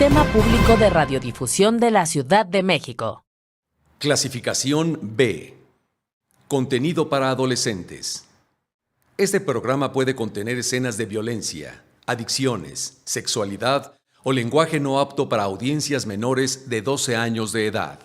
Sistema Público de Radiodifusión de la Ciudad de México. Clasificación B. Contenido para adolescentes. Este programa puede contener escenas de violencia, adicciones, sexualidad o lenguaje no apto para audiencias menores de 12 años de edad.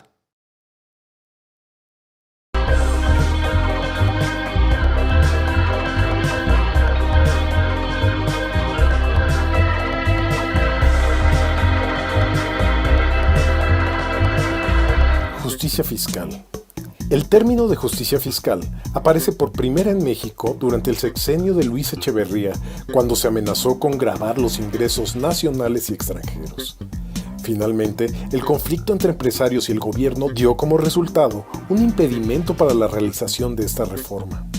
Justicia fiscal. El término de justicia fiscal aparece por primera en México durante el sexenio de Luis Echeverría, cuando se amenazó con gravar los ingresos nacionales y extranjeros. Finalmente, el conflicto entre empresarios y el gobierno dio como resultado un impedimento para la realización de esta reforma.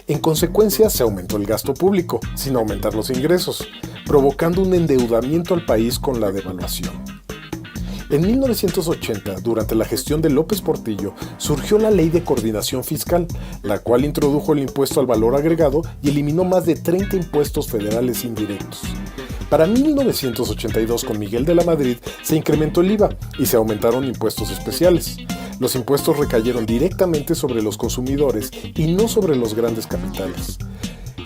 En consecuencia, se aumentó el gasto público, sin aumentar los ingresos, provocando un endeudamiento al país con la devaluación. En 1980, durante la gestión de López Portillo, surgió la Ley de Coordinación Fiscal, la cual introdujo el impuesto al valor agregado y eliminó más de 30 impuestos federales indirectos. Para 1982, con Miguel de la Madrid, se incrementó el IVA y se aumentaron impuestos especiales. Los impuestos recayeron directamente sobre los consumidores y no sobre los grandes capitales.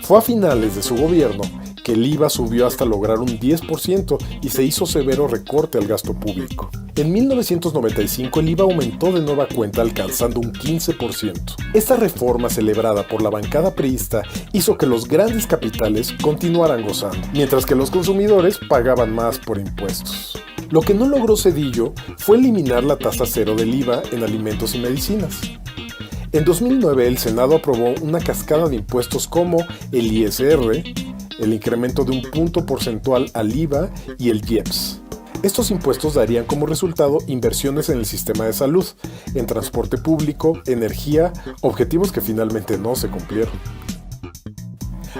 Fue a finales de su gobierno que el IVA subió hasta lograr un 10% y se hizo severo recorte al gasto público. En 1995 el IVA aumentó de nueva cuenta alcanzando un 15%. Esta reforma celebrada por la bancada priista hizo que los grandes capitales continuaran gozando, mientras que los consumidores pagaban más por impuestos. Lo que no logró Zedillo fue eliminar la tasa cero del IVA en alimentos y medicinas. En 2009 el Senado aprobó una cascada de impuestos como el ISR, el incremento de un punto porcentual al IVA y el IEPS. Estos impuestos darían como resultado inversiones en el sistema de salud, en transporte público, energía, objetivos que finalmente no se cumplieron.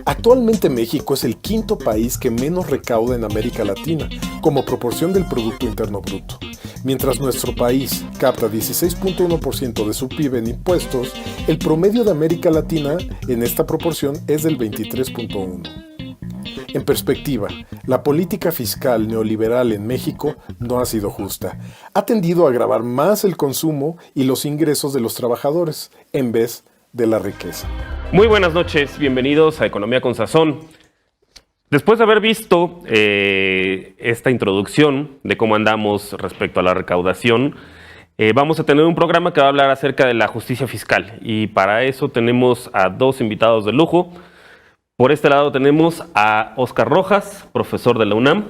Actualmente México es el quinto país que menos recauda en América Latina, como proporción del Producto Interno Bruto. Mientras nuestro país capta 16.1% de su PIB en impuestos, el promedio de América Latina en esta proporción es del 23.1%. En perspectiva, la política fiscal neoliberal en México no ha sido justa. Ha tendido a agravar más el consumo y los ingresos de los trabajadores, en vez de la riqueza. Muy buenas noches, bienvenidos a Economía con Sazón. Después de haber visto esta introducción de cómo andamos respecto a la recaudación, vamos a tener un programa que va a hablar acerca de la justicia fiscal. Y para eso tenemos a dos invitados de lujo. Por este lado tenemos a Óscar Rojas, profesor de la UNAM,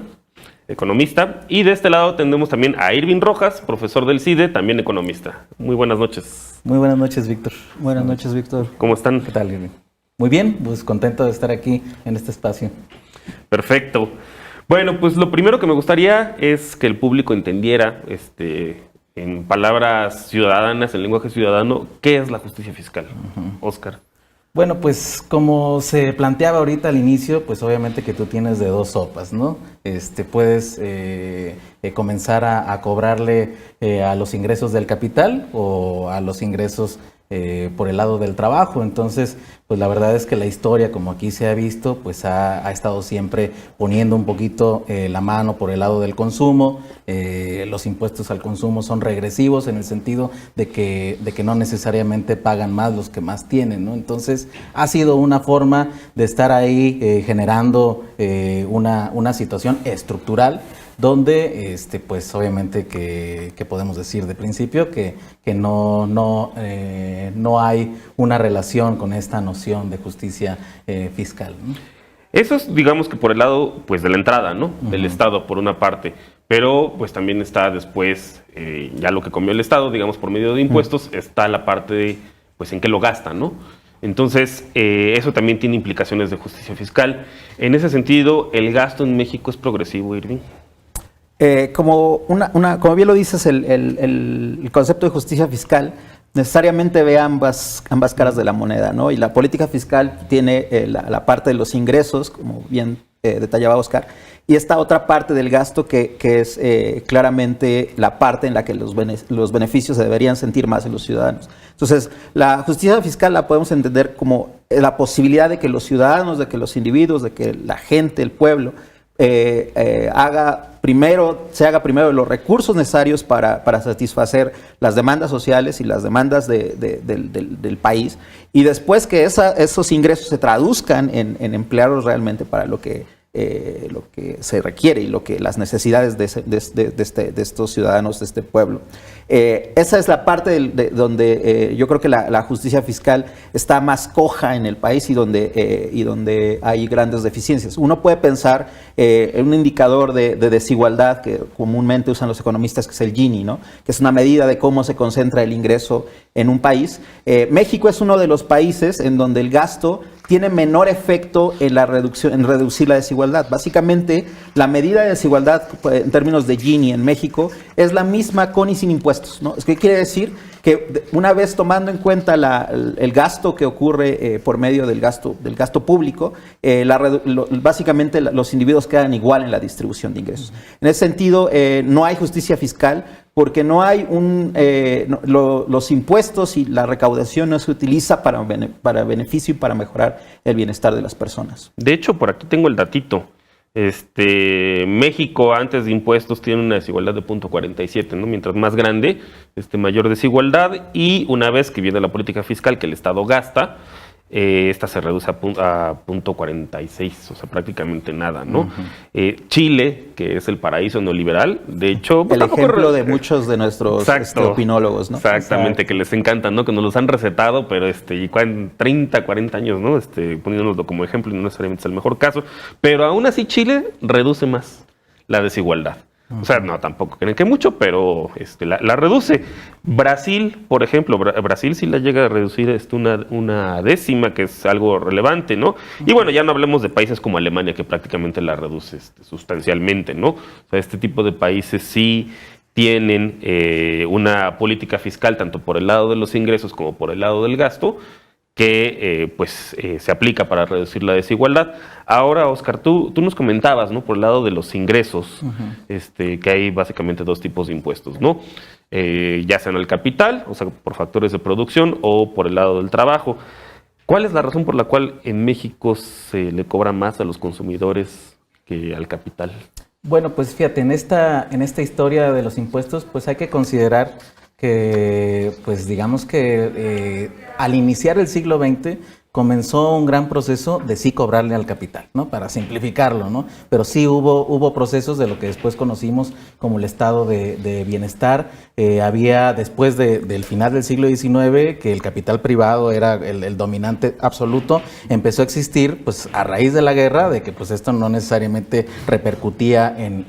economista. Y de este lado tenemos también a Irving Rojas, profesor del CIDE, también economista. Muy buenas noches. Muy buenas noches, Víctor. Buenas noches, Víctor. ¿Cómo están? ¿Qué tal, Irving? Muy bien, pues contento de estar aquí en este espacio. Perfecto. Bueno, pues lo primero que me gustaría es que el público entendiera, en palabras ciudadanas, en lenguaje ciudadano, ¿qué es la justicia fiscal? Óscar. Bueno, pues como se planteaba ahorita al inicio, pues obviamente que tú tienes de dos sopas, ¿no? Puedes comenzar a cobrarle a los ingresos del capital o a los ingresos por el lado del trabajo. Entonces, pues la verdad es que la historia, como aquí se ha visto, pues ha estado siempre poniendo un poquito la mano por el lado del consumo. Los impuestos al consumo son regresivos en el sentido de que no necesariamente pagan más los que más tienen, ¿no? Entonces, ha sido una forma de estar ahí generando una situación estructural donde, pues obviamente que podemos decir de principio que no hay una relación con esta noción de justicia fiscal, ¿no? Eso es, digamos que por el lado, pues, de la entrada, ¿no? Del Estado, por una parte. Pero, pues, también está después, ya lo que comió el Estado, digamos, por medio de impuestos, está la parte de, pues, en qué lo gastan, ¿no? Entonces, eso también tiene implicaciones de justicia fiscal. En ese sentido, ¿el gasto en México es progresivo, Irving? Como bien lo dices, el concepto de justicia fiscal necesariamente ve ambas caras de la moneda, ¿no? Y la política fiscal tiene la parte de los ingresos, como bien detallaba Óscar, y esta otra parte del gasto que es claramente la parte en la que los beneficios se deberían sentir más en los ciudadanos. Entonces, la justicia fiscal la podemos entender como la posibilidad de que los ciudadanos, de que los individuos, de que la gente, el pueblo, se haga primero de los recursos necesarios para satisfacer las demandas sociales y las demandas del país, y después que esos ingresos se traduzcan en emplearlos realmente para lo que se requiere y las necesidades de estos ciudadanos, de este pueblo. Esa es la parte donde yo creo que la justicia fiscal está más coja en el país y donde hay grandes deficiencias. Uno puede pensar en un indicador de desigualdad que comúnmente usan los economistas, que es el Gini, ¿no? Que es una medida de cómo se concentra el ingreso en un país. México es uno de los países en donde el gasto tiene menor efecto en reducir la desigualdad. Básicamente, la medida de desigualdad en términos de Gini en México es la misma con y sin impuestos, ¿no? ¿Qué quiere decir? Que una vez tomando en cuenta el gasto que ocurre por medio del gasto público, básicamente los individuos quedan igual en la distribución de ingresos. En ese sentido, no hay justicia fiscal porque no hay los impuestos y la recaudación no se utiliza para beneficio y para mejorar el bienestar de las personas. De hecho, por aquí tengo el datito. México antes de impuestos tiene una desigualdad de 0.47, ¿no? Mientras más grande, mayor desigualdad, y una vez que viene la política fiscal que el Estado gasta, esta se reduce a 0.46, o sea, prácticamente nada, ¿no? Chile, que es el paraíso neoliberal, de hecho... El ejemplo de muchos de nuestros opinólogos, ¿no? Exactamente, que les encanta, ¿no? Que nos los han recetado, pero 30, 40 años, ¿no? Poniéndonoslo como ejemplo, y no necesariamente es el mejor caso, pero aún así Chile reduce más la desigualdad. O sea, no, tampoco creen que mucho, pero la reduce. Brasil, por ejemplo, Brasil sí la llega a reducir una décima, que es algo relevante, ¿no? Y bueno, ya no hablemos de países como Alemania, que prácticamente la reduce sustancialmente, ¿no? O sea, este tipo de países sí tienen una política fiscal, tanto por el lado de los ingresos como por el lado del gasto, que se aplica para reducir la desigualdad. Ahora, Oscar, tú nos comentabas, ¿no? Por el lado de los ingresos, que hay básicamente dos tipos de impuestos, ¿no? Ya sea en el capital, o sea, por factores de producción, o por el lado del trabajo. ¿Cuál es la razón por la cual en México se le cobra más a los consumidores que al capital? Bueno, pues fíjate, en esta historia de los impuestos, pues hay que considerar que, pues digamos que al iniciar el siglo XX comenzó un gran proceso de sí cobrarle al capital, ¿no? Para simplificarlo, ¿no? Pero sí hubo procesos de lo que después conocimos como el estado de bienestar. Había, después del final del siglo XIX, que el capital privado era el dominante absoluto, empezó a existir, pues a raíz de la guerra, de que pues esto no necesariamente repercutía en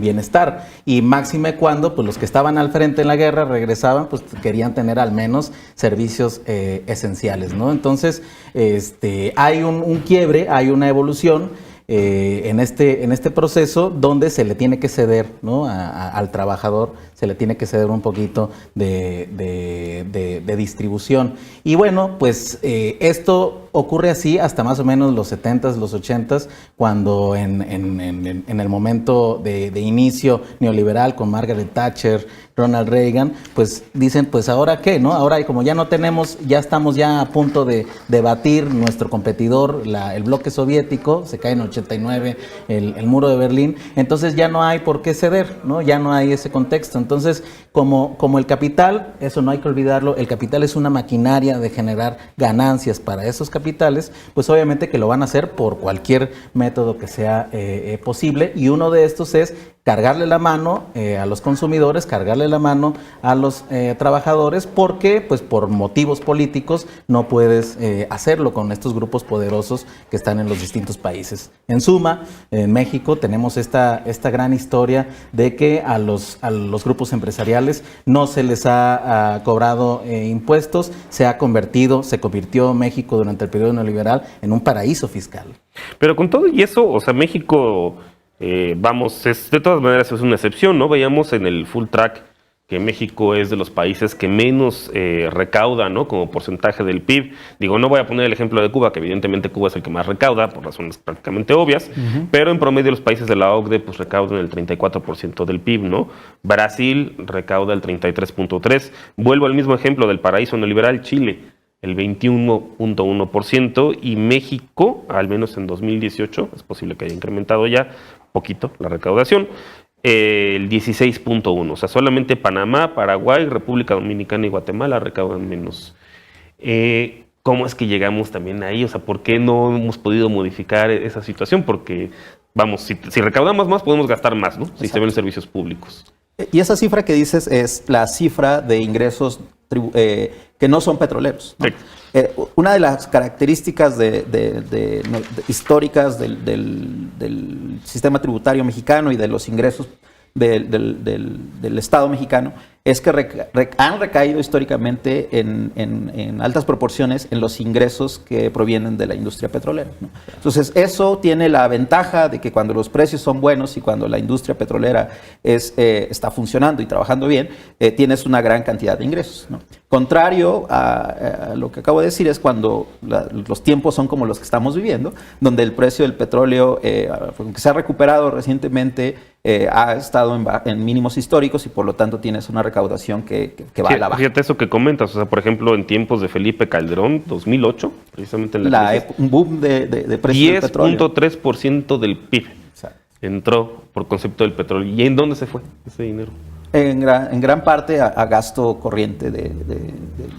bienestar. Y máxime cuando pues los que estaban al frente en la guerra regresaban, pues querían tener al menos servicios esenciales, ¿no? Entonces, hay un quiebre, hay una evolución en este proceso donde se le tiene que ceder, ¿no? Al trabajador, se le tiene que ceder un poquito de distribución. Y bueno, pues esto ocurre así hasta más o menos los 70s, los 80s, cuando en el momento de inicio neoliberal con Margaret Thatcher, Ronald Reagan, pues dicen, pues ahora qué, ¿no? Ahora como ya no tenemos, ya estamos ya a punto de batir nuestro competidor, el bloque soviético, se cae en 89 el muro de Berlín, entonces ya no hay por qué ceder, ¿no? Ya no hay ese contexto. Entonces, como el capital, eso no hay que olvidarlo, el capital es una maquinaria de generar ganancias para esos capitales, pues obviamente que lo van a hacer por cualquier método que sea posible, y uno de estos es cargarle la mano a los consumidores, cargarle la mano a los trabajadores, porque pues por motivos políticos no puedes hacerlo con estos grupos poderosos que están en los distintos países. En suma, en México tenemos esta gran historia de que a los grupos empresariales no se les ha cobrado impuestos, se convirtió México durante el periodo neoliberal en un paraíso fiscal. Pero con todo y eso, o sea, México... de todas maneras es una excepción, ¿no? Veíamos en el Full Track que México es de los países que menos recauda, ¿no? Como porcentaje del PIB. Digo, no voy a poner el ejemplo de Cuba, que evidentemente Cuba es el que más recauda, por razones prácticamente obvias, pero en promedio los países de la OCDE pues recaudan el 34% del PIB, ¿no? Brasil recauda el 33.3%. Vuelvo al mismo ejemplo del paraíso neoliberal, Chile. el 21.1%, y México, al menos en 2018, es posible que haya incrementado ya poquito la recaudación, el 16.1%. O sea, solamente Panamá, Paraguay, República Dominicana y Guatemala recaudan menos. ¿Cómo es que llegamos también ahí? O sea, ¿por qué no hemos podido modificar esa situación? Porque, vamos, si recaudamos más, podemos gastar más, ¿no? Si se ven servicios públicos. Y esa cifra que dices es la cifra de ingresos que no son petroleros, ¿no? Una de las características históricas del sistema tributario mexicano y de los ingresos del Estado mexicano es que han recaído históricamente en altas proporciones en los ingresos que provienen de la industria petrolera, ¿no? Entonces, eso tiene la ventaja de que cuando los precios son buenos y cuando la industria petrolera está funcionando y trabajando bien, tienes una gran cantidad de ingresos, ¿no? Contrario a lo que acabo de decir, es cuando los tiempos son como los que estamos viviendo, donde el precio del petróleo, aunque se ha recuperado recientemente, ha estado en mínimos históricos y por lo tanto tienes una recaudación que va a la baja. Fíjate eso que comentas, o sea, por ejemplo, en tiempos de Felipe Calderón, 2008, precisamente en la crisis, un boom de precio del petróleo. 10.3% del PIB entró por concepto del petróleo. ¿Y en dónde se fue ese dinero? En gran parte a gasto corriente de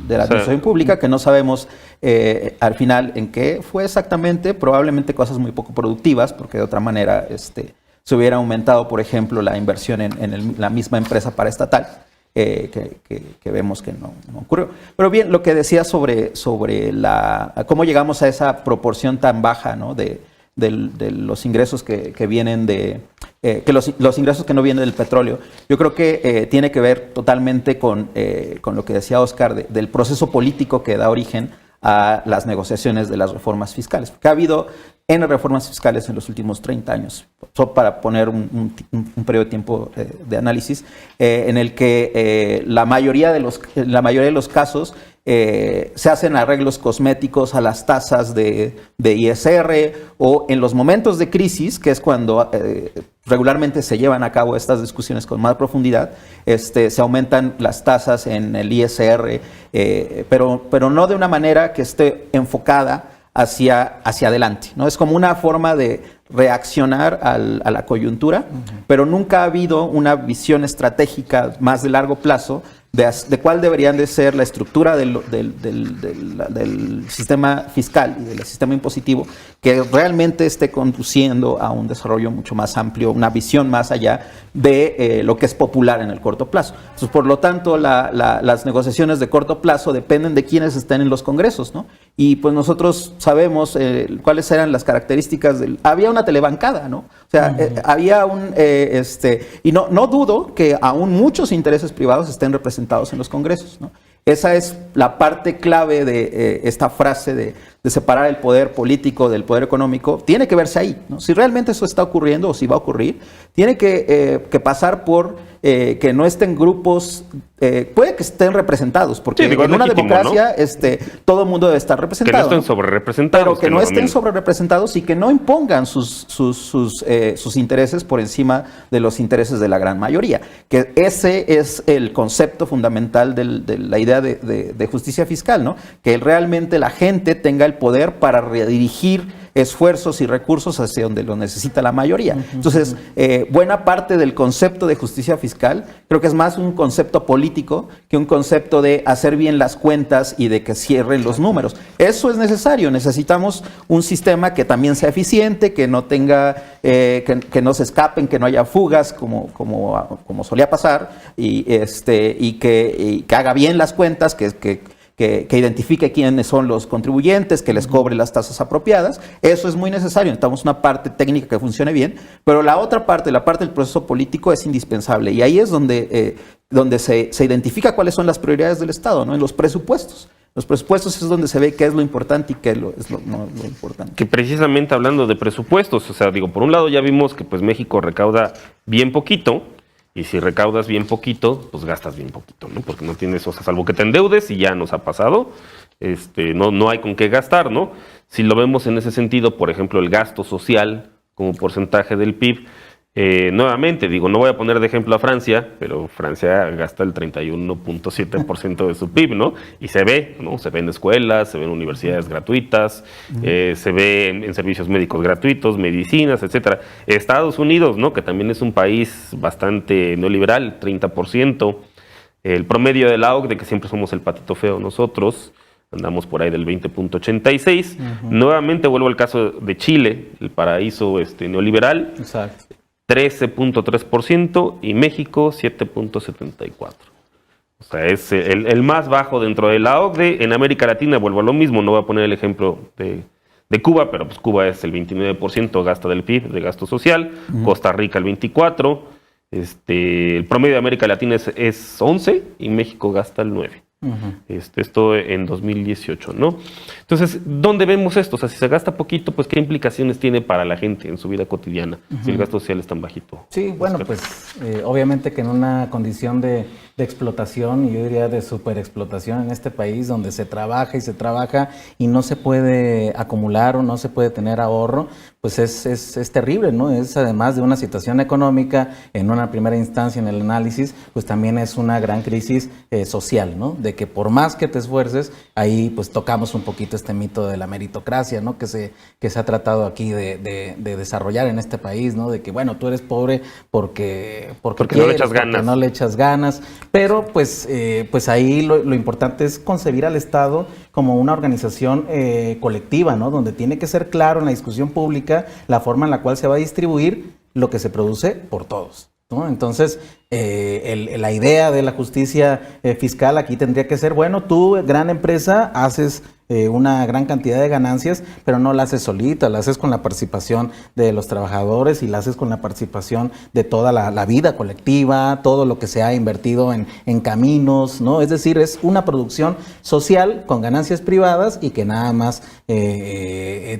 la administración pública, que no sabemos al final en qué fue exactamente, probablemente cosas muy poco productivas, porque de otra manera se hubiera aumentado, por ejemplo, la inversión en la misma empresa paraestatal, que vemos que no ocurrió. Pero bien, lo que decía sobre cómo llegamos a esa proporción tan baja, ¿no? de los ingresos que vienen los ingresos que no vienen del petróleo, yo creo que tiene que ver totalmente con lo que decía Oscar, del proceso político que da origen a las negociaciones de las reformas fiscales. Porque ha habido N reformas fiscales en los últimos 30 años, para poner un periodo de tiempo de análisis, en el que la mayoría de los casos se hacen arreglos cosméticos a las tasas de ISR, o en los momentos de crisis, que es cuando regularmente se llevan a cabo estas discusiones con más profundidad, se aumentan las tasas en el ISR, pero no de una manera que esté enfocada hacia adelante, ¿no? Es como una forma de reaccionar a la coyuntura, pero nunca ha habido una visión estratégica más de largo plazo de cuál deberían de ser la estructura del sistema fiscal y del sistema impositivo, que realmente esté conduciendo a un desarrollo mucho más amplio, una visión más allá de lo que es popular en el corto plazo. Entonces, por lo tanto, las negociaciones de corto plazo dependen de quienes estén en los congresos, ¿no? Y pues nosotros sabemos cuáles eran las características había una telebancada, ¿no? O sea, había y no dudo que aún muchos intereses privados estén representados en los congresos, ¿no? Esa es la parte clave de esta frase de separar el poder político del poder económico. Tiene que verse ahí, ¿no? Si realmente eso está ocurriendo o si va a ocurrir, tiene que pasar por que no estén grupos, puede que estén representados, porque sí, en una democracia, ¿no? Todo el mundo debe estar representado. Que no estén sobre-representados. Pero que no estén sobre-representados y que no impongan sus intereses por encima de los intereses de la gran mayoría. Que ese es el concepto fundamental de la idea de justicia fiscal, ¿no? Que realmente la gente tenga el poder para redirigir esfuerzos y recursos hacia donde lo necesita la mayoría. Entonces, buena parte del concepto de justicia fiscal creo que es más un concepto político que un concepto de hacer bien las cuentas y de que cierren los números. Eso es necesario. Necesitamos un sistema que también sea eficiente, que no tenga, que no se escapen, que no haya fugas como solía pasar, y que haga bien las cuentas, que identifique quiénes son los contribuyentes, que les cobre las tasas apropiadas. Eso es muy necesario. Necesitamos una parte técnica que funcione bien, pero la otra parte, la parte del proceso político, es indispensable. Y ahí es donde se identifica cuáles son las prioridades del Estado, ¿no? En los presupuestos. Los presupuestos es donde se ve qué es lo importante y qué es lo no importante. Que precisamente hablando de presupuestos, o sea, digo, por un lado ya vimos que pues México recauda bien poquito. Y si recaudas bien poquito, pues gastas bien poquito, ¿no? Porque no tienes, o sea, salvo que te endeudes, y ya nos ha pasado, no hay con qué gastar, ¿no? Si lo vemos en ese sentido, por ejemplo, el gasto social como porcentaje del PIB, Nuevamente, digo, no voy a poner de ejemplo a Francia, pero Francia gasta el 31.7% de su PIB, ¿no? Y se ve, ¿no? Se ve en escuelas, se ve en universidades gratuitas, se ve en servicios médicos gratuitos, medicinas, etcétera. Estados Unidos, ¿no? Que también es un país bastante neoliberal, 30%. El promedio de la OCDE, que siempre somos el patito feo nosotros, andamos por ahí del 20.86. Nuevamente vuelvo al caso de Chile, el paraíso neoliberal. Exacto. 13.3% y México 7.74%. O sea, es el más bajo dentro de la OCDE. En América Latina vuelvo a lo mismo, no voy a poner el ejemplo de Cuba, pero pues Cuba es el 29% gasta del PIB, de gasto social, Costa Rica el 24%, el promedio de América Latina es 11% y México gasta el 9%. Esto en 2018, ¿no? Entonces, ¿dónde vemos esto? O sea, si se gasta poquito, pues ¿qué implicaciones tiene para la gente en su vida cotidiana si el gasto social es tan bajito? Sí, bueno, pues obviamente que en una condición de explotación, y yo diría de superexplotación en este país, donde se trabaja y no se puede acumular o no se puede tener ahorro, pues es terrible, ¿no? Es además de una situación económica, en una primera instancia en el análisis, pues también es una gran crisis social, ¿no? De que por más que te esfuerces, ahí pues tocamos un poquito este mito de la meritocracia, ¿no? Que se ha tratado aquí de desarrollar en este país, ¿no? De que, bueno, tú eres pobre porque no le echas ganas. Porque no le echas ganas, pero pues ahí lo importante es concebir al Estado como una organización colectiva, ¿no? Donde tiene que ser claro en la discusión pública la forma en la cual se va a distribuir lo que se produce por todos, ¿no? Entonces, la idea de la justicia fiscal aquí tendría que ser, bueno, tú, gran empresa, haces una gran cantidad de ganancias, pero no la haces solita, la haces con la participación de los trabajadores y la haces con la participación de toda la vida colectiva, todo lo que se ha invertido en caminos, ¿no? Es decir, es una producción social con ganancias privadas y que nada más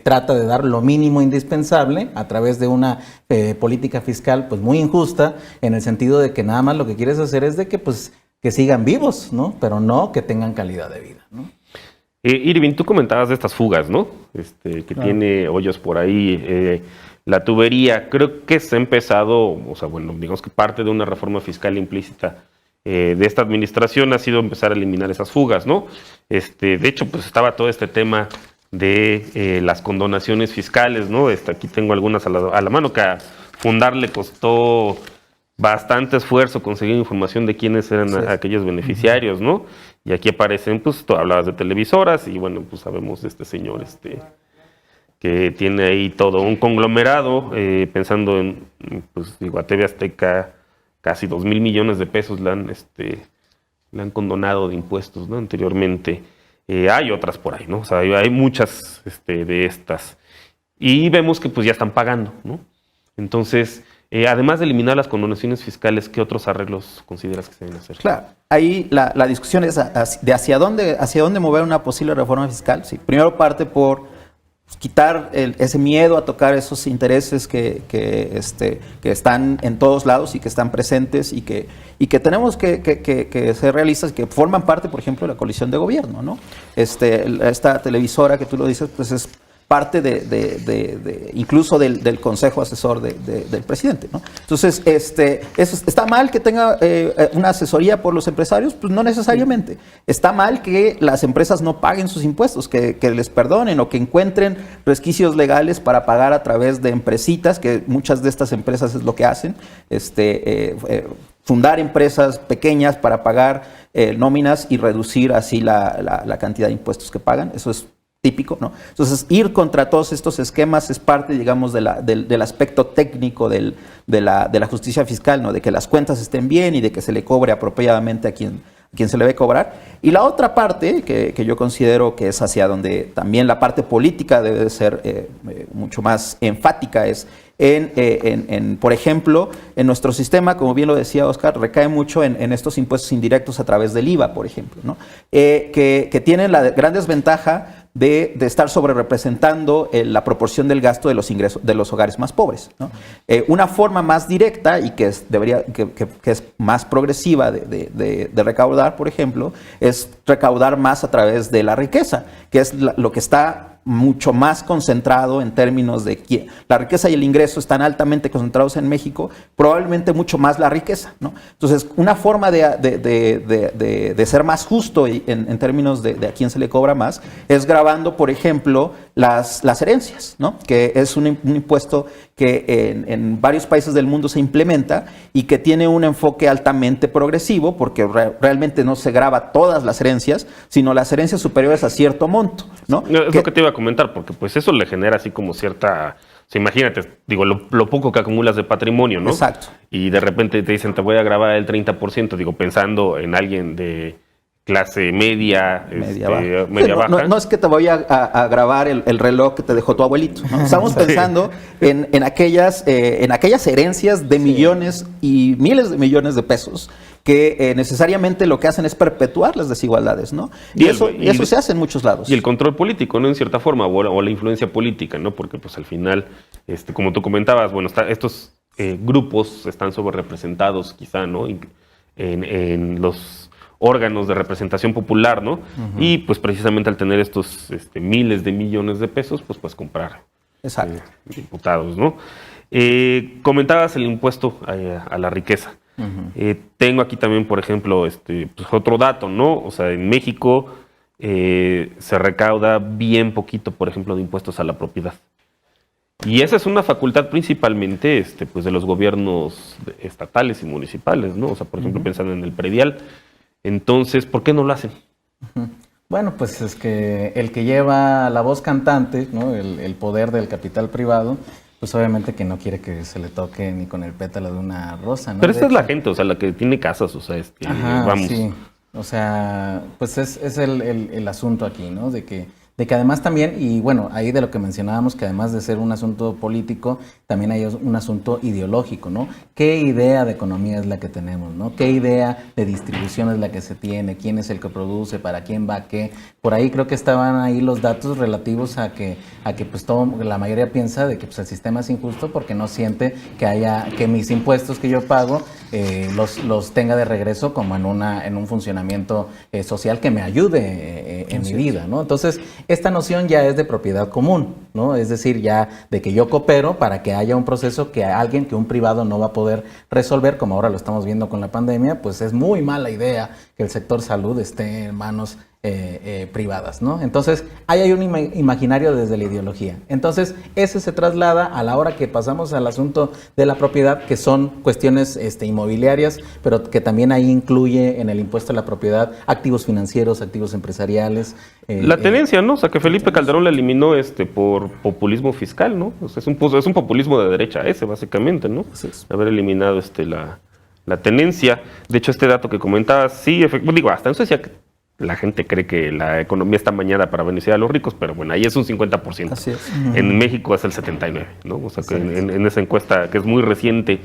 trata de dar lo mínimo indispensable a través de una política fiscal pues muy injusta, en el sentido de que nada más lo que quieres hacer es de que pues que sigan vivos, ¿no? Pero no que tengan calidad de vida, ¿no? Irving, tú comentabas de estas fugas, ¿no? Que claro, tiene hoyos por ahí. La tubería, creo que se ha empezado, o sea, bueno, digamos que parte de una reforma fiscal implícita de esta administración ha sido empezar a eliminar esas fugas, ¿no? De hecho, pues estaba todo este tema de las condonaciones fiscales, ¿no? Aquí tengo algunas a la mano, que a Fundar le costó bastante esfuerzo conseguir información de quiénes eran aquellos beneficiarios, ¿no? Y aquí aparecen, pues, tú hablabas de televisoras y, bueno, pues sabemos de este señor que tiene ahí todo un conglomerado, pensando en, pues, digo, a TV Azteca, casi 2,000 millones de pesos le han condonado de impuestos, ¿no? Anteriormente. Hay otras por ahí, ¿no? O sea, hay muchas de estas. Y vemos que, pues, ya están pagando, ¿no? Entonces, además de eliminar las condonaciones fiscales, ¿qué otros arreglos consideras que se deben hacer? Claro, ahí la discusión es de hacia dónde mover una posible reforma fiscal. Sí, primero parte por quitar ese miedo a tocar esos intereses que están en todos lados y que están presentes y que tenemos que ser realistas y que forman parte, por ejemplo, de la coalición de gobierno, ¿no? Esta televisora que tú lo dices, pues es parte incluso del consejo asesor del presidente, ¿no? Entonces, ¿está mal que tenga una asesoría por los empresarios? Pues no necesariamente. Está mal que las empresas no paguen sus impuestos, que les perdonen o que encuentren resquicios legales para pagar a través de empresitas, que muchas de estas empresas es lo que hacen, fundar empresas pequeñas para pagar nóminas y reducir así la cantidad de impuestos que pagan. Eso es típico, ¿no? Entonces, ir contra todos estos esquemas es parte, digamos, del aspecto técnico de la justicia fiscal, ¿no? De que las cuentas estén bien y de que se le cobre apropiadamente a quien se le debe cobrar. Y la otra parte, que yo considero que es hacia donde también la parte política debe de ser mucho más enfática, es por ejemplo, en nuestro sistema, como bien lo decía Oscar, recae mucho en estos impuestos indirectos a través del IVA, por ejemplo, ¿no? Que tienen la gran desventaja de estar sobrerepresentando la proporción del gasto de los ingresos de los hogares más pobres, ¿no? Una forma más directa y que es más progresiva de recaudar, por ejemplo, es recaudar más a través de la riqueza, que es lo que está mucho más concentrado en términos de que la riqueza y el ingreso están altamente concentrados en México, probablemente mucho más la riqueza, ¿no? Entonces, una forma de ser más justo en términos de a quién se le cobra más es gravando, por ejemplo, las herencias, ¿no? Que es un impuesto que en varios países del mundo se implementa y que tiene un enfoque altamente progresivo, porque realmente no se grava todas las herencias, sino las herencias superiores a cierto monto, ¿no? Es lo que te iba a comentar, porque pues eso le genera así como cierta... O sea, imagínate, digo, lo poco que acumulas de patrimonio, ¿no? Exacto. Y de repente te dicen, te voy a grabar el 30%, digo, pensando en alguien de clase media baja. No es que te voy a grabar el reloj que te dejó tu abuelito, ¿no? Estamos pensando en aquellas herencias de millones y miles de millones de pesos que necesariamente lo que hacen es perpetuar las desigualdades, ¿no? Y eso se hace en muchos lados. Y el control político, ¿no? En cierta forma, o la influencia política, ¿no? Porque pues al final, como tú comentabas, bueno, estos grupos están sobrerepresentados quizá, ¿no? En los órganos de representación popular, ¿no? Y pues precisamente al tener estos miles de millones de pesos, pues puedes comprar diputados, ¿no? Comentabas el impuesto a la riqueza. Tengo aquí también, por ejemplo, pues otro dato, ¿no? O sea, en México se recauda bien poquito, por ejemplo, de impuestos a la propiedad. Y esa es una facultad principalmente pues de los gobiernos estatales y municipales, ¿no? O sea, por ejemplo, pensando en el predial. Entonces, ¿por qué no lo hacen? Bueno, pues es que el que lleva la voz cantante, ¿no? El poder del capital privado, pues obviamente que no quiere que se le toque ni con el pétalo de una rosa, ¿no? Pero esta es la gente, o sea, la que tiene casas, o sea, vamos. Sí, o sea, pues es el asunto aquí, ¿no? De que además también, y bueno, ahí de lo que mencionábamos, que además de ser un asunto político, también hay un asunto ideológico, ¿no? ¿Qué idea de economía es la que tenemos, ¿no? ¿Qué idea de distribución es la que se tiene? ¿Quién es el que produce? ¿Para quién va qué? Por ahí creo que estaban ahí los datos relativos a que pues la mayoría piensa de que pues, el sistema es injusto porque no siente que mis impuestos que yo pago los tenga de regreso como en un funcionamiento social que me ayude en mi vida, ¿no? Entonces, esta noción ya es de propiedad común, ¿no? Es decir, ya de que yo coopero para que haya un proceso que un privado no va a poder resolver, como ahora lo estamos viendo con la pandemia, pues es muy mala idea que el sector salud esté en manos privadas, ¿no? Entonces, ahí hay un imaginario desde la ideología. Entonces, ese se traslada a la hora que pasamos al asunto de la propiedad, que son cuestiones inmobiliarias, pero que también ahí incluye en el impuesto a la propiedad activos financieros, activos empresariales. La tenencia, ¿no? O sea, que Felipe Calderón la eliminó por populismo fiscal, ¿no? O sea, es un populismo de derecha básicamente, ¿no? Haber eliminado la tenencia. De hecho, este dato que comentabas, sí, digo, hasta eso decía que la gente cree que la economía está amañada para beneficiar a los ricos, pero bueno, ahí es un 50%. Así es. En México es el 79%, ¿no? O sea, que en esa encuesta que es muy reciente.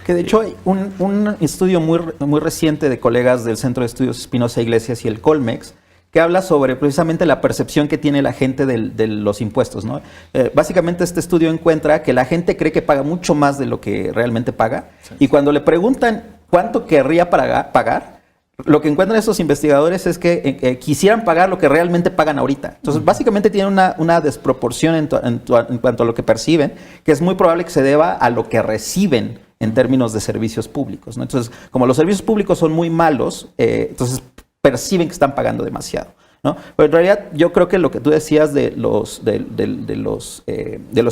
Que de hecho hay un estudio muy reciente de colegas del Centro de Estudios Espinosa Iglesias y el Colmex, que habla sobre precisamente la percepción que tiene la gente de los impuestos, ¿no? Básicamente este estudio encuentra que la gente cree que paga mucho más de lo que realmente paga, y cuando le preguntan cuánto querría pagar, lo que encuentran estos investigadores es que quisieran pagar lo que realmente pagan ahorita. Entonces, básicamente tienen una desproporción en cuanto a lo que perciben, que es muy probable que se deba a lo que reciben en términos de servicios públicos, ¿no? Entonces, como los servicios públicos son muy malos, entonces perciben que están pagando demasiado, ¿no? Pero en realidad yo creo que lo que tú decías de los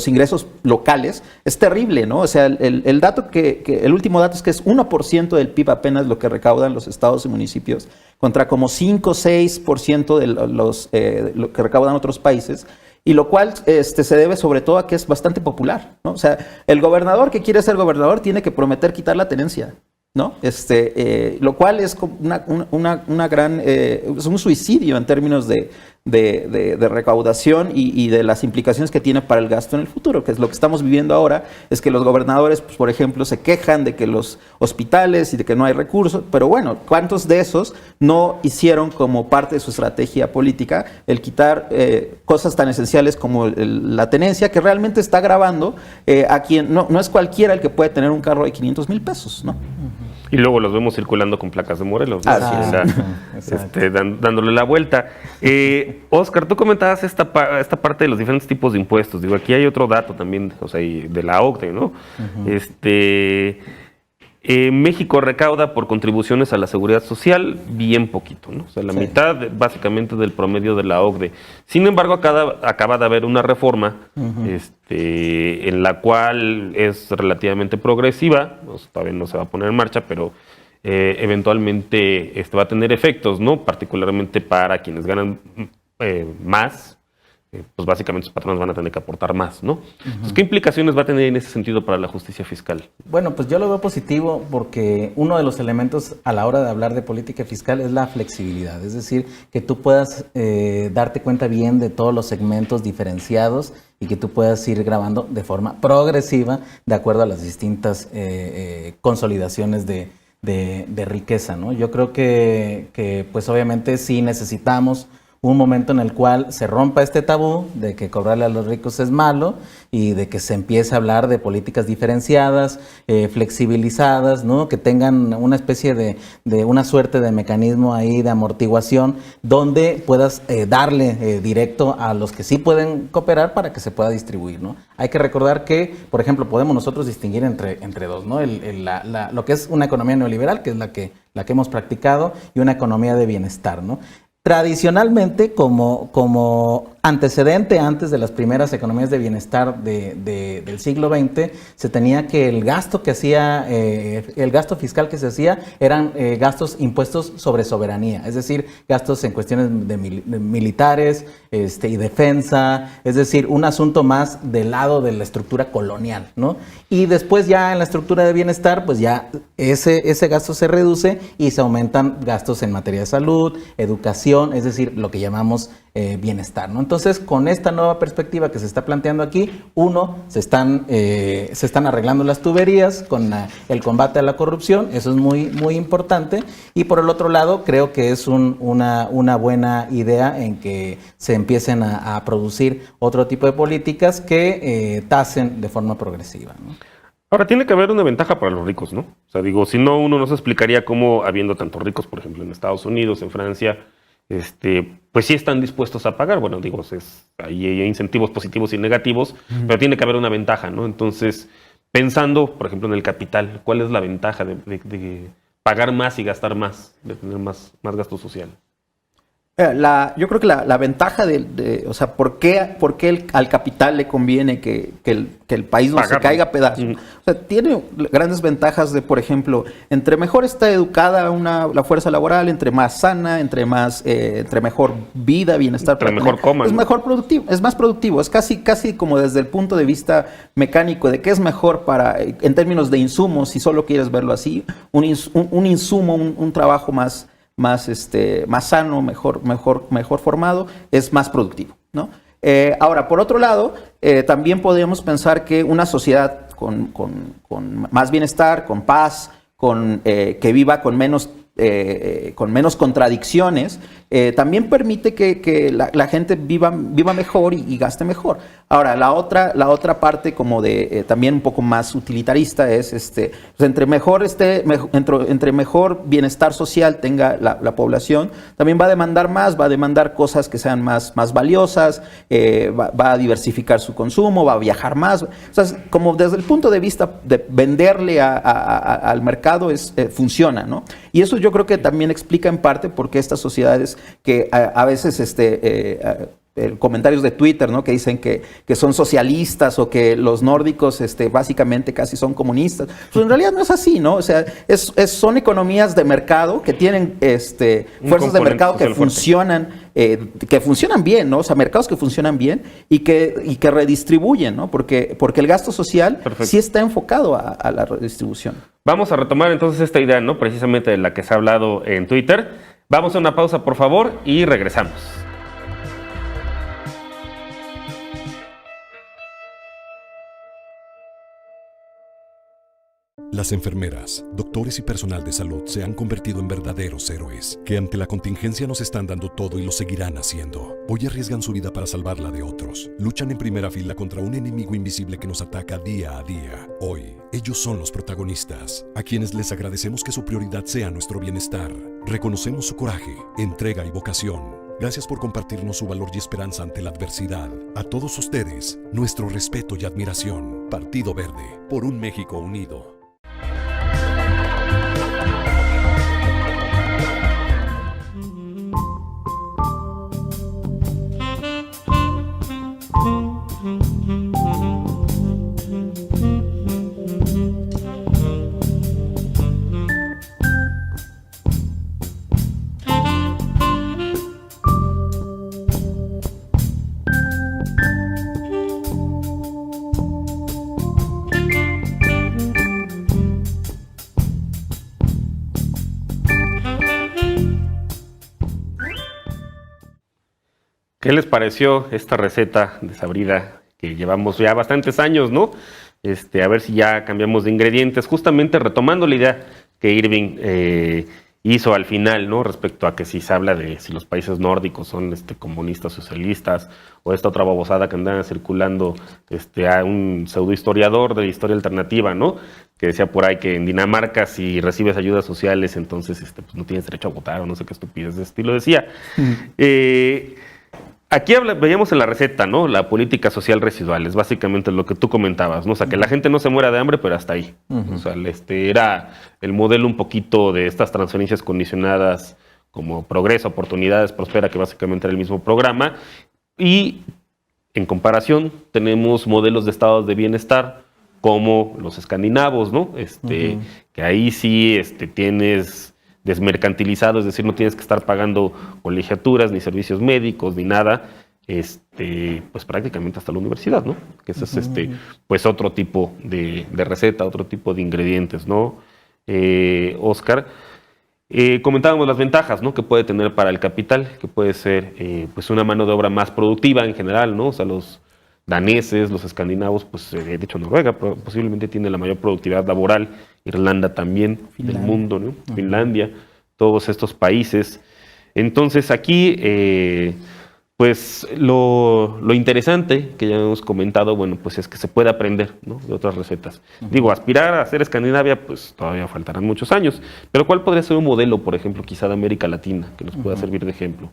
ingresos locales es terrible, ¿no? O sea, el dato el último dato es que es 1% del PIB apenas lo que recaudan los estados y municipios, contra como 5 o 6% de lo que recaudan otros países. Y lo cual se debe sobre todo a que es bastante popular, ¿no? O sea, el gobernador que quiere ser gobernador tiene que prometer quitar la tenencia, ¿no? Lo cual es una gran, es un suicidio en términos de recaudación y de las implicaciones que tiene para el gasto en el futuro, que es lo que estamos viviendo ahora, es que los gobernadores, pues, por ejemplo, se quejan de que los hospitales y de que no hay recursos, pero bueno, ¿cuántos de esos no hicieron como parte de su estrategia política el quitar cosas tan esenciales como la tenencia, que realmente está agravando a quien no es cualquiera el que puede tener un carro de 500,000 pesos, ¿no? Y luego los vemos circulando con placas de Morelos, ¿no? Así Así, dándole la vuelta. Oscar, tú comentabas esta parte de los diferentes tipos de impuestos. Digo, aquí hay otro dato también, o sea, de la OCDE, ¿no? México recauda por contribuciones a la seguridad social bien poquito, ¿no? O sea, la mitad básicamente del promedio de la OCDE. Sin embargo, acaba de haber una reforma en la cual es relativamente progresiva, todavía no se va a poner en marcha, pero eventualmente va a tener efectos, ¿no? Particularmente para quienes ganan más. Pues básicamente los patrones van a tener que aportar más, ¿no? Entonces, ¿qué implicaciones va a tener en ese sentido para la justicia fiscal? Bueno, pues yo lo veo positivo porque uno de los elementos a la hora de hablar de política fiscal es la flexibilidad, es decir, que tú puedas darte cuenta bien de todos los segmentos diferenciados y que tú puedas ir grabando de forma progresiva de acuerdo a las distintas consolidaciones de riqueza, ¿no? Yo creo que pues obviamente sí necesitamos un momento en el cual se rompa este tabú de que cobrarle a los ricos es malo y de que se empiece a hablar de políticas diferenciadas, flexibilizadas, ¿no? Que tengan una especie de una suerte de mecanismo ahí de amortiguación donde puedas darle directo a los que sí pueden cooperar para que se pueda distribuir, ¿no? Hay que recordar que, por ejemplo, podemos nosotros distinguir entre dos, ¿no? Lo que es una economía neoliberal, que es la que hemos practicado, y una economía de bienestar, ¿no? Tradicionalmente, como antecedente antes de las primeras economías de bienestar del siglo XX, se tenía que el gasto fiscal que se hacía eran gastos impuestos sobre soberanía, es decir, gastos en cuestiones de militares y defensa, es decir, un asunto más del lado de la estructura colonial, ¿no? Y después ya en la estructura de bienestar, pues ya ese gasto se reduce y se aumentan gastos en materia de salud, educación, es decir, lo que llamamos bienestar, ¿no? Entonces, con esta nueva perspectiva que se está planteando aquí, se están arreglando las tuberías con el combate a la corrupción, eso es muy, muy importante, y por el otro lado, creo que es una buena idea en que se empiecen a producir otro tipo de políticas que tasen de forma progresiva, ¿no? Ahora, tiene que haber una ventaja para los ricos, ¿no? O sea, digo, si no, uno no se explicaría cómo, habiendo tantos ricos, por ejemplo, en Estados Unidos, en Francia, pues sí están dispuestos a pagar. Bueno, digo, ahí hay incentivos positivos y negativos, pero tiene que haber una ventaja, ¿no? Entonces, pensando, por ejemplo, en el capital, ¿cuál es la ventaja de pagar más y gastar más, de tener más gasto social? Yo creo que la ventaja o sea, ¿por qué al capital le conviene que el país no se caiga a pedazos? O sea, tiene grandes ventajas por ejemplo, entre mejor está educada la fuerza laboral, entre más sana, entre mejor vida, bienestar. Entre mejor coma. Es mejor productivo, es más productivo, es casi como desde el punto de vista mecánico de qué es mejor en términos de insumos, si solo quieres verlo así, un insumo, un trabajo más sano, mejor formado, es más productivo, ¿no? Ahora, por otro lado, también podríamos pensar que una sociedad con más bienestar, con paz, que viva con menos contradicciones, también permite que la gente viva mejor y gaste mejor. Ahora, la otra parte como también un poco más utilitarista es pues entre mejor bienestar social tenga la población, también va a demandar cosas que sean más valiosas, va a diversificar su consumo, va a viajar más. O sea, como desde el punto de vista de venderle al mercado funciona, ¿no? Y eso yo creo que también explica en parte por qué estas sociedades que a veces comentarios de Twitter, ¿no? Que dicen que son socialistas o que los nórdicos básicamente casi son comunistas. Pues en realidad no es así, ¿no? O sea, son economías de mercado que tienen fuerzas de mercado que funcionan bien, ¿no? O sea, mercados que funcionan bien y que redistribuyen, ¿no? Porque el gasto social sí está enfocado a la redistribución. Vamos a retomar entonces esta idea, ¿no? Precisamente de la que se ha hablado en Twitter. Vamos a una pausa, por favor, y regresamos. Las enfermeras, doctores y personal de salud se han convertido en verdaderos héroes, que ante la contingencia nos están dando todo y lo seguirán haciendo. Hoy arriesgan su vida para salvarla de otros. Luchan en primera fila contra un enemigo invisible que nos ataca día a día. Hoy, ellos son los protagonistas, a quienes les agradecemos que su prioridad sea nuestro bienestar. Reconocemos su coraje, entrega y vocación. Gracias por compartirnos su valor y esperanza ante la adversidad. A todos ustedes, nuestro respeto y admiración. Partido Verde, por un México unido. ¿Qué les pareció esta receta desabrida que llevamos ya bastantes años, ¿no? A ver si ya cambiamos de ingredientes, justamente retomando la idea que Irving hizo al final, ¿no? Respecto a que si se habla de si los países nórdicos son comunistas, socialistas, o esta otra babosada que andaba circulando a un pseudohistoriador de la historia alternativa, ¿no? Que decía por ahí que en Dinamarca si recibes ayudas sociales, entonces pues no tienes derecho a votar, o no sé qué estupidez de estilo decía. Aquí veíamos en la receta, ¿no? La política social residual, es básicamente lo que tú comentabas, ¿no? O sea, que la gente no se muera de hambre, pero hasta ahí. O sea, era el modelo un poquito de estas transferencias condicionadas como Progreso, Oportunidades, Prospera, que básicamente era el mismo programa. Y en comparación tenemos modelos de estados de bienestar como los escandinavos, ¿no? Que ahí sí tienes desmercantilizado, es decir, no tienes que estar pagando colegiaturas, ni servicios médicos, ni nada, pues prácticamente hasta la universidad, ¿no? Que ese es pues otro tipo de receta, otro tipo de ingredientes, ¿no? Oscar, comentábamos las ventajas, ¿no? Que puede tener para el capital, que puede ser pues una mano de obra más productiva en general, ¿no? O sea, los daneses, los escandinavos, pues de hecho Noruega posiblemente tiene la mayor productividad laboral, Irlanda también, del mundo, ¿no? Finlandia, todos estos países. Entonces aquí, pues lo interesante que ya hemos comentado, bueno, pues es que se puede aprender, ¿no? De otras recetas. Digo, aspirar a ser Escandinavia, pues todavía faltarán muchos años, pero ¿cuál podría ser un modelo, por ejemplo, quizá de América Latina, que nos pueda servir de ejemplo?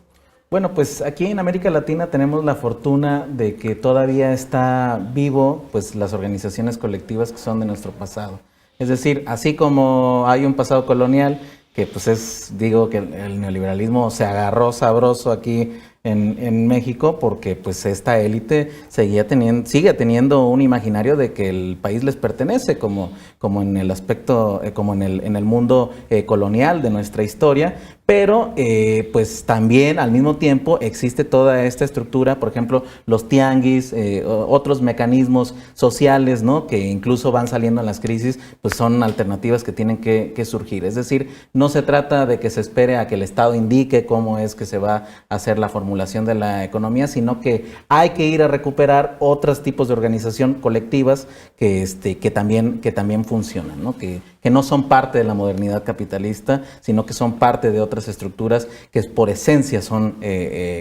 Bueno, pues aquí en América Latina tenemos la fortuna de que todavía está vivo pues las organizaciones colectivas que son de nuestro pasado. Es decir, así como hay un pasado colonial que pues digo que el neoliberalismo se agarró sabroso aquí en México porque pues esta élite sigue teniendo un imaginario de que el país les pertenece como en el aspecto, como en el mundo colonial de nuestra historia, pero pues también al mismo tiempo existe toda esta estructura, por ejemplo, los tianguis, otros mecanismos sociales, ¿no? Que incluso van saliendo en las crisis, pues son alternativas que tienen que surgir. Es decir, no se trata de que se espere a que el Estado indique cómo es que se va a hacer la formulación de la economía, sino que hay que ir a recuperar otros tipos de organización colectivas que también funcionan, ¿no? Que no son parte de la modernidad capitalista, sino que son parte de otras estructuras que por esencia son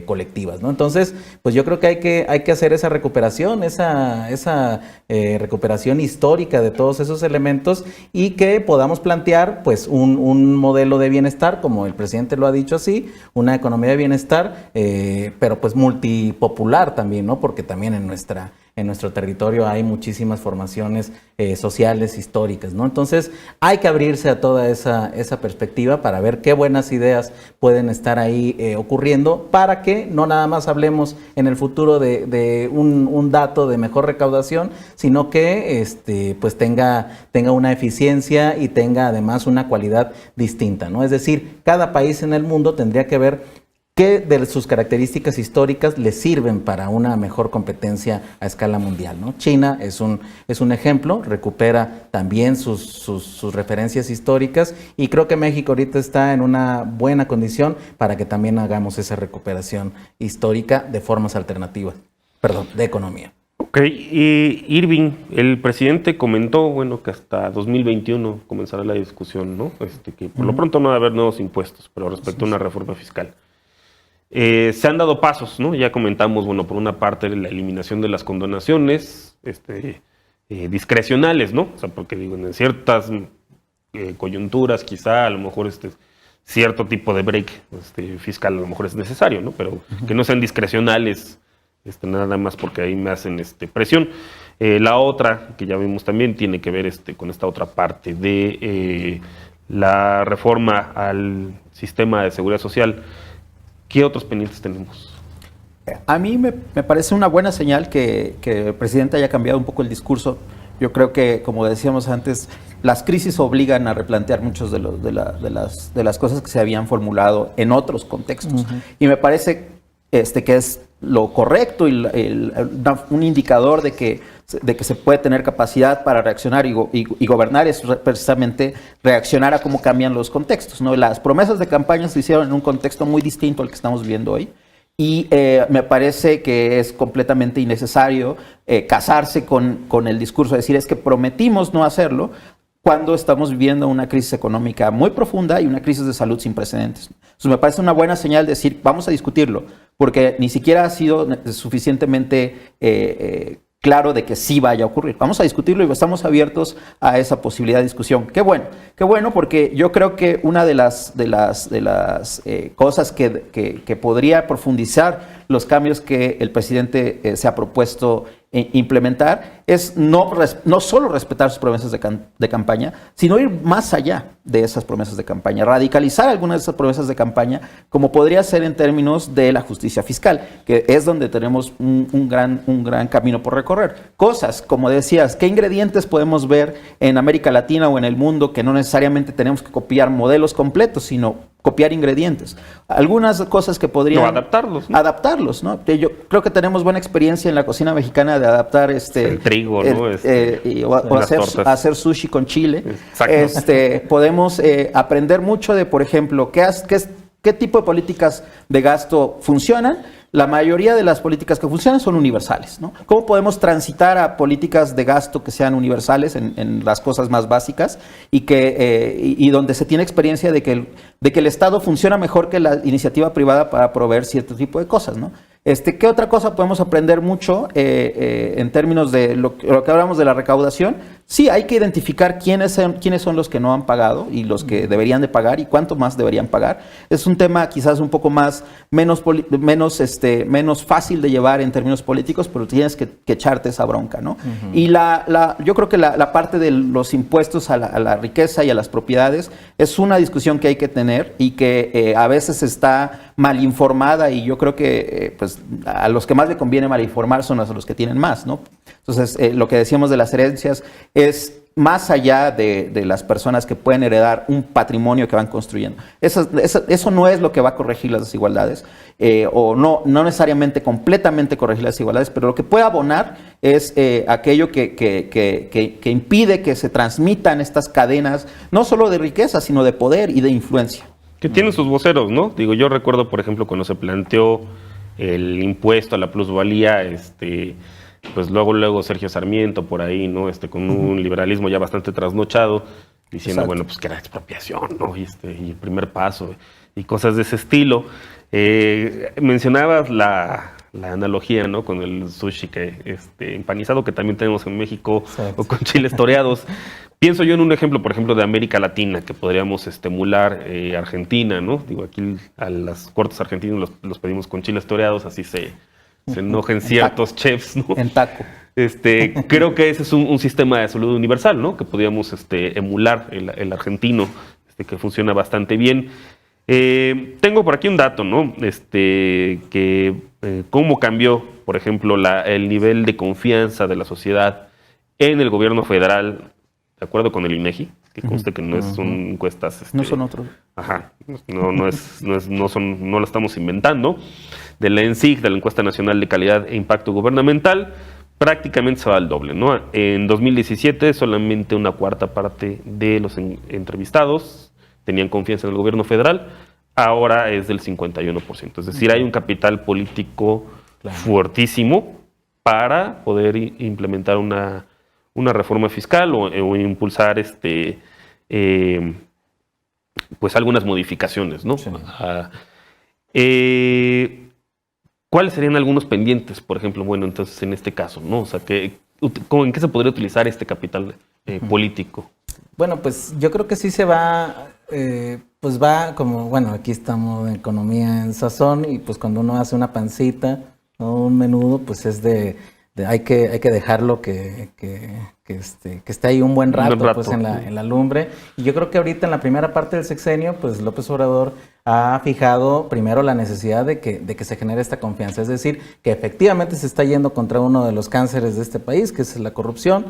colectivas, ¿no? Entonces, pues yo creo que hay que hacer esa recuperación, esa recuperación histórica de todos esos elementos y que podamos plantear pues un modelo de bienestar, como el presidente lo ha dicho así, una economía de bienestar, pero pues multipopular también, ¿no? Porque también en nuestro territorio hay muchísimas formaciones sociales, históricas, ¿no? Entonces hay que abrirse a toda esa perspectiva para ver qué buenas ideas pueden estar ahí ocurriendo para que no nada más hablemos en el futuro de un dato de mejor recaudación, sino que pues tenga una eficiencia y tenga además una cualidad distinta, ¿no? Es decir, cada país en el mundo tendría que ver qué de sus características históricas le sirven para una mejor competencia a escala mundial, ¿no? China es un ejemplo, recupera también sus referencias históricas y creo que México ahorita está en una buena condición para que también hagamos esa recuperación histórica de formas alternativas, de economía. Ok, Ok, Irving, el presidente comentó, bueno, que hasta 2021 comenzará la discusión, ¿no? Que por lo pronto no va a haber nuevos impuestos, pero respecto a una reforma fiscal. Se han dado pasos, ¿no? Ya comentamos, bueno, por una parte la eliminación de las condonaciones discrecionales, ¿no? O sea, porque digo, en ciertas coyunturas quizá a lo mejor cierto tipo de break fiscal a lo mejor es necesario, ¿no? Pero que no sean discrecionales nada más porque ahí me hacen presión. La otra, que ya vimos también, tiene que ver con esta otra parte de la reforma al sistema de seguridad social. ¿Qué otros pendientes tenemos? A mí me parece una buena señal que el presidente haya cambiado un poco el discurso. Yo creo que, como decíamos antes, las crisis obligan a replantear muchas de las cosas que se habían formulado en otros contextos. Y me parece que es lo correcto y un indicador de que se puede tener capacidad para reaccionar y gobernar es precisamente reaccionar a cómo cambian los contextos, ¿no? Las promesas de campaña se hicieron en un contexto muy distinto al que estamos viviendo hoy. Y me parece que es completamente innecesario casarse con el discurso de decir es que prometimos no hacerlo cuando estamos viviendo una crisis económica muy profunda y una crisis de salud sin precedentes. Entonces me parece una buena señal decir vamos a discutirlo, porque ni siquiera ha sido suficientemente claro de que sí vaya a ocurrir. Vamos a discutirlo y estamos abiertos a esa posibilidad de discusión. Qué bueno, porque yo creo que una de las cosas que podría profundizar los cambios que el presidente se ha propuesto implementar es no solo respetar sus promesas de campaña, sino ir más allá de esas promesas de campaña, radicalizar algunas de esas promesas de campaña, como podría ser en términos de la justicia fiscal, que es donde tenemos un gran camino por recorrer. Cosas, como decías, ¿qué ingredientes podemos ver en América Latina o en el mundo que no necesariamente tenemos que copiar modelos completos, sino copiar ingredientes? Algunas cosas que podrían... adaptarlos, ¿no? Adaptarlos, ¿no? Yo creo que tenemos buena experiencia en la cocina mexicana de adaptar el trigo, ¿no? O hacer sushi con chile. Exacto. Podemos aprender mucho de, por ejemplo, qué tipo de políticas de gasto funcionan. La mayoría de las políticas que funcionan son universales, ¿no? ¿Cómo podemos transitar a políticas de gasto que sean universales en las cosas más básicas y donde se tiene experiencia de que el Estado funciona mejor que la iniciativa privada para proveer cierto tipo de cosas, ¿no? ¿Qué otra cosa podemos aprender mucho en términos de lo que hablamos de la recaudación? Sí, hay que identificar quiénes son los que no han pagado y los que deberían de pagar y cuánto más deberían pagar. Es un tema quizás un poco menos fácil de llevar en términos políticos, pero tienes que echarte esa bronca, ¿no? Y yo creo que la parte de los impuestos a la riqueza y a las propiedades es una discusión que hay que tener y que a veces está mal informada, y yo creo que pues a los que más le conviene mal informar son a los que tienen más, ¿no? Entonces, lo que decíamos de las herencias es más allá de las personas que pueden heredar un patrimonio que van construyendo. Eso no es lo que va a corregir las desigualdades, o no necesariamente completamente corregir las desigualdades, pero lo que puede abonar es aquello que impide que se transmitan estas cadenas, no solo de riqueza, sino de poder y de influencia. Que tienen sus voceros, ¿no? Digo, yo recuerdo, por ejemplo, cuando se planteó el impuesto a la plusvalía, pues luego Sergio Sarmiento por ahí, ¿no? Con un liberalismo ya bastante trasnochado, diciendo, Exacto. bueno, pues que era expropiación, ¿no? Y el primer paso, y cosas de ese estilo. Mencionabas la analogía, ¿no? Con el sushi empanizado que también tenemos en México, Exacto. o con chiles toreados. Pienso yo en un ejemplo, por ejemplo, de América Latina, que podríamos emular Argentina, ¿no? Digo, aquí a las cortes argentinos los pedimos con chiles toreados, así se enojen ciertos chefs, ¿no? En taco. Creo que ese es un sistema de salud universal, ¿no? Que podríamos emular el argentino, que funciona bastante bien. Tengo por aquí un dato, ¿no? Cómo cambió, por ejemplo, el nivel de confianza de la sociedad en el gobierno federal, de acuerdo con el INEGI, que conste que no son encuestas. No son otros. Ajá, no lo estamos inventando. De la ENSIG, de la Encuesta Nacional de Calidad e Impacto Gubernamental, prácticamente se va al doble, ¿no? En 2017, solamente una cuarta parte de los entrevistados tenían confianza en el gobierno federal, ahora es del 51%. Es decir, hay un capital político fuertísimo para poder implementar una reforma fiscal o impulsar pues algunas modificaciones, ¿no? Sí. ¿Cuáles serían algunos pendientes, por ejemplo? Bueno, entonces en este caso, ¿no? O sea, ¿en qué se podría utilizar este capital político? Bueno, pues yo creo que sí se va, pues va como, bueno, aquí estamos en economía en sazón y pues cuando uno hace una pancita o un menudo, pues es hay que dejarlo que esté ahí un buen rato, pues en la lumbre. Y yo creo que ahorita en la primera parte del sexenio, pues López Obrador ha fijado primero la necesidad de que se genere esta confianza. Es decir, que efectivamente se está yendo contra uno de los cánceres de este país, que es la corrupción,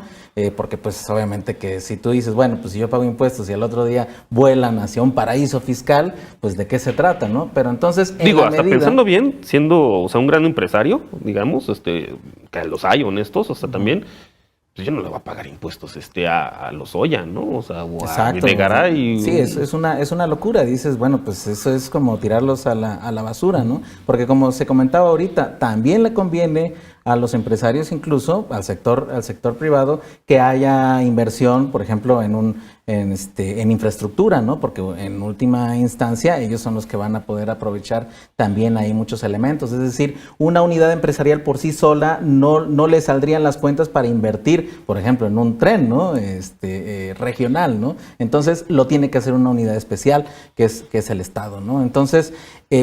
porque pues obviamente que si tú dices, bueno, pues si yo pago impuestos y al otro día vuelan hacia un paraíso fiscal, pues de qué se trata, ¿no? Pero entonces, hasta pensando bien, siendo, o sea, un gran empresario, digamos, que los hay honestos, hasta también, pues yo no le voy a pagar impuestos a Lozoya, ¿no? O sea, o a Videgaray. Sí, es una locura. Dices, bueno, pues eso es como tirarlos a la basura, ¿no? Porque como se comentaba ahorita, también le conviene a los empresarios, incluso al sector privado, que haya inversión, por ejemplo, en infraestructura, ¿no? Porque en última instancia ellos son los que van a poder aprovechar también ahí muchos elementos. Es decir, una unidad empresarial por sí sola no le saldrían las cuentas para invertir, por ejemplo, en un tren, ¿no? Regional, ¿no? Entonces lo tiene que hacer una unidad especial, que es el Estado, ¿no? Entonces,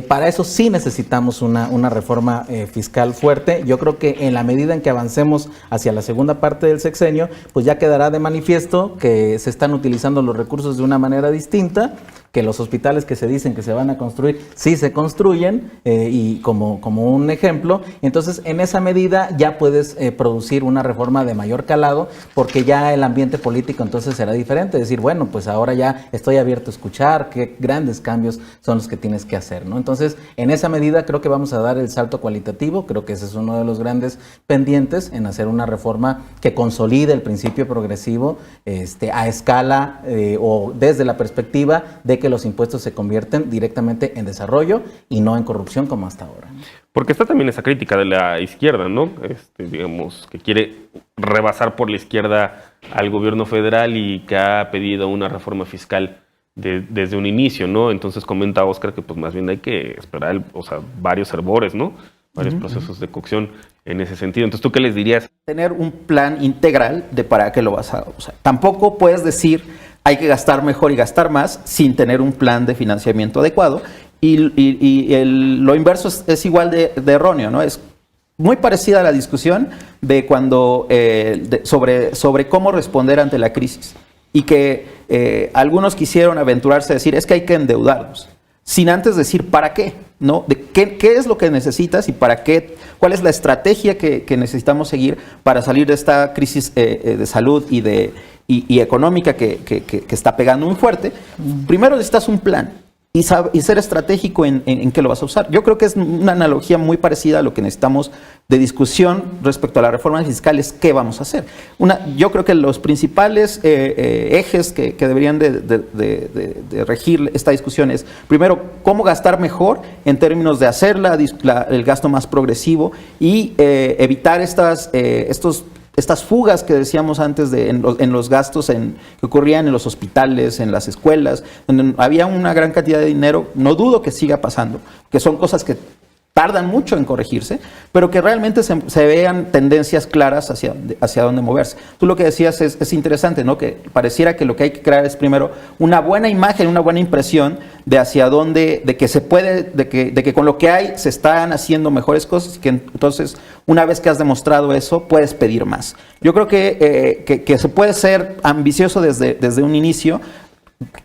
para eso sí necesitamos una reforma fiscal fuerte. Yo creo que en la medida en que avancemos hacia la segunda parte del sexenio, pues ya quedará de manifiesto que se están utilizando los recursos de una manera distinta, que los hospitales que se dicen que se van a construir, sí se construyen, y como un ejemplo. Entonces, en esa medida ya puedes producir una reforma de mayor calado, porque ya el ambiente político entonces será diferente. Decir, bueno, pues ahora ya estoy abierto a escuchar qué grandes cambios son los que tienes que hacer, ¿no? Entonces, en esa medida creo que vamos a dar el salto cualitativo. Creo que ese es uno de los grandes pendientes, en hacer una reforma que consolide el principio progresivo a escala o desde la perspectiva de que los impuestos se convierten directamente en desarrollo y no en corrupción como hasta ahora. Porque está también esa crítica de la izquierda, ¿no? Digamos, que quiere rebasar por la izquierda al gobierno federal y que ha pedido una reforma fiscal desde un inicio, ¿no? Entonces comenta Oscar que pues más bien hay que esperar, varios hervores, ¿no? Varios procesos de cocción en ese sentido. Entonces, ¿tú qué les dirías? Tener un plan integral de para qué lo vas a usar. Tampoco puedes decir hay que gastar mejor y gastar más sin tener un plan de financiamiento adecuado. Lo inverso es igual de erróneo, ¿no? Es muy parecida a la discusión de cuando sobre cómo responder ante la crisis. Y que algunos quisieron aventurarse a decir, es que hay que endeudarnos, sin antes decir para qué, ¿no? De qué es lo que necesitas y para qué, cuál es la estrategia que necesitamos seguir para salir de esta crisis de salud y económica que está pegando muy fuerte. Primero necesitas un plan y ser estratégico en qué lo vas a usar. Yo creo que es una analogía muy parecida a lo que necesitamos de discusión respecto a la reforma fiscal, es qué vamos a hacer. Yo creo que los principales ejes que deberían de regir esta discusión es, primero, cómo gastar mejor en términos de hacer el gasto más progresivo y evitar estas fugas que decíamos antes en los gastos que ocurrían en los hospitales, en las escuelas, donde había una gran cantidad de dinero. No dudo que siga pasando, que son cosas que tardan mucho en corregirse, pero que realmente se vean tendencias claras hacia dónde moverse. Tú lo que decías es interesante, ¿no? Que pareciera que lo que hay que crear es primero una buena imagen, una buena impresión de hacia dónde, de que se puede, de que con lo que hay se están haciendo mejores cosas, y que entonces una vez que has demostrado eso puedes pedir más. Yo creo que se puede ser ambicioso desde un inicio,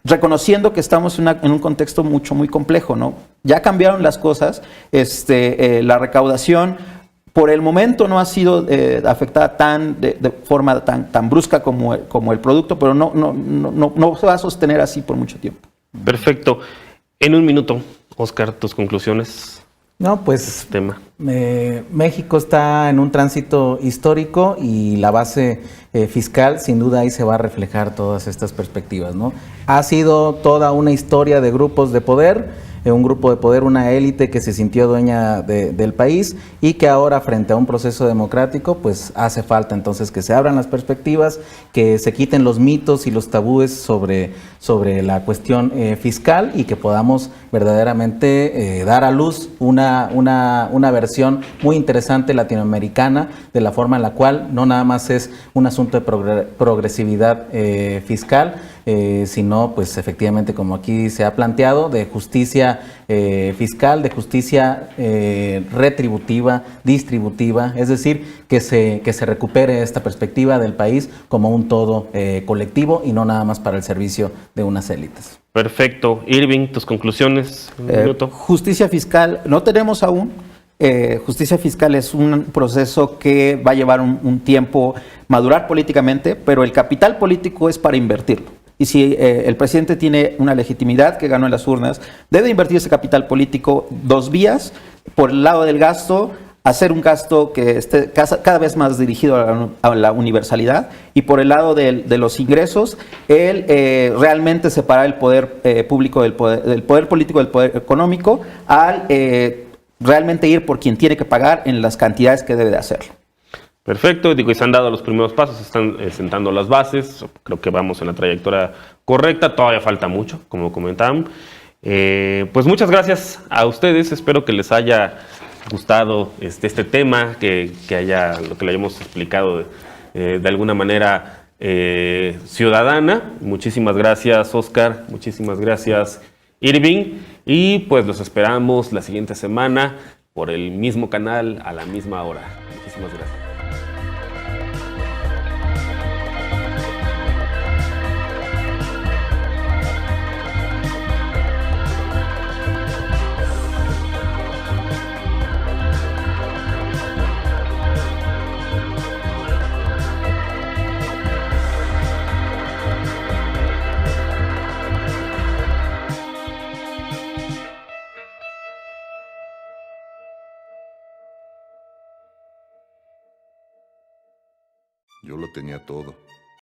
reconociendo que estamos en un contexto muy complejo, ¿no? Ya cambiaron las cosas, la recaudación por el momento no ha sido afectada de forma tan brusca como el producto, pero no se va a sostener así por mucho tiempo. Perfecto. En un minuto, Oscar, tus conclusiones. No, pues México está en un tránsito histórico y la base fiscal, sin duda ahí se va a reflejar todas estas perspectivas, ¿no? Ha sido toda una historia de grupos de poder un grupo de poder, una élite que se sintió dueña del país y que ahora frente a un proceso democrático pues hace falta entonces que se abran las perspectivas, que se quiten los mitos y los tabúes sobre la cuestión fiscal y que podamos verdaderamente dar a luz una versión muy interesante latinoamericana de la forma en la cual no nada más es un asunto de progresividad fiscal, sino pues efectivamente como aquí se ha planteado, de justicia fiscal, de justicia retributiva, distributiva, es decir, que se recupere esta perspectiva del país como un todo colectivo y no nada más para el servicio de unas élites. Perfecto. Irving, tus conclusiones. Un minuto. Justicia fiscal, no tenemos aún. Justicia fiscal es un proceso que va a llevar un tiempo madurar políticamente, pero el capital político es para invertirlo. Y si el presidente tiene una legitimidad que ganó en las urnas, debe invertir ese capital político dos vías. Por el lado del gasto, hacer un gasto que esté cada vez más dirigido a la universalidad, y por el lado de los ingresos, realmente separar el poder público del poder político del poder económico, al realmente ir por quien tiene que pagar en las cantidades que debe de hacerlo. Perfecto, digo, y se han dado los primeros pasos, se están sentando las bases, creo que vamos en la trayectoria correcta, todavía falta mucho, como comentaban. Pues muchas gracias a ustedes, espero que les haya gustado este tema, que lo que le hayamos explicado de alguna manera ciudadana. Muchísimas gracias, Oscar, muchísimas gracias, Irving, y pues los esperamos la siguiente semana por el mismo canal a la misma hora. Muchísimas gracias. Yo lo tenía todo.